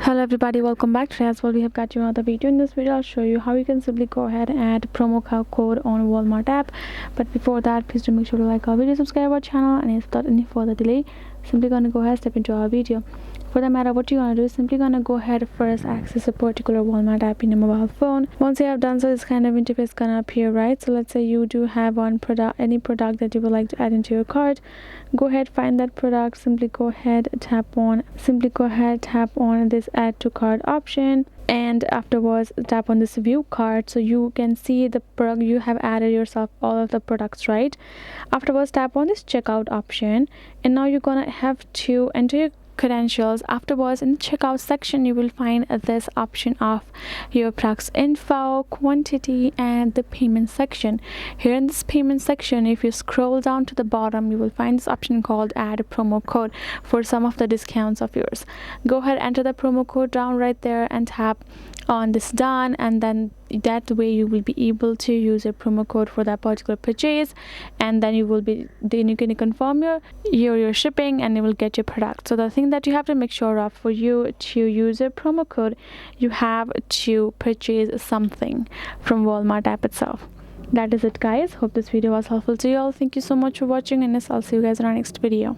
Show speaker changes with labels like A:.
A: Hello everybody, welcome back. Today as well we have got you another video. In this video I'll show you how you can simply go ahead and add promo code on Walmart app. But before that, please do make sure to like our video, subscribe our channel, and without any further delay, simply gonna go ahead and step into our video. For that matter, what you're gonna do is simply gonna go ahead first access a particular Walmart app in your mobile phone. Once you have done so, this kind of interface gonna appear, right? So let's say you do have one product, any product that you would like to add into your cart. Go ahead, find that product, simply go ahead tap on this add to cart option, and afterwards tap on this view cart so you can see the product you have added yourself, all of the products, right? Afterwards tap on this checkout option, and now you're gonna have to enter your credentials. Afterwards, in the checkout section you will find this option of your products info, quantity, and the payment section. Here in this payment section, if you scroll down to the bottom, you will find this option called add a promo code for some of the discounts of yours. Go ahead, enter the promo code down right there and tap on this done, and then that way you will be able to use a promo code for that particular purchase, and then you can confirm your shipping and you will get your product. So the thing that you have to make sure of, for you to use a promo code, you have to purchase something from Walmart app itself. That is it, guys. Hope this video was helpful to you all. Thank you so much for watching, and I'll see you guys in our next video.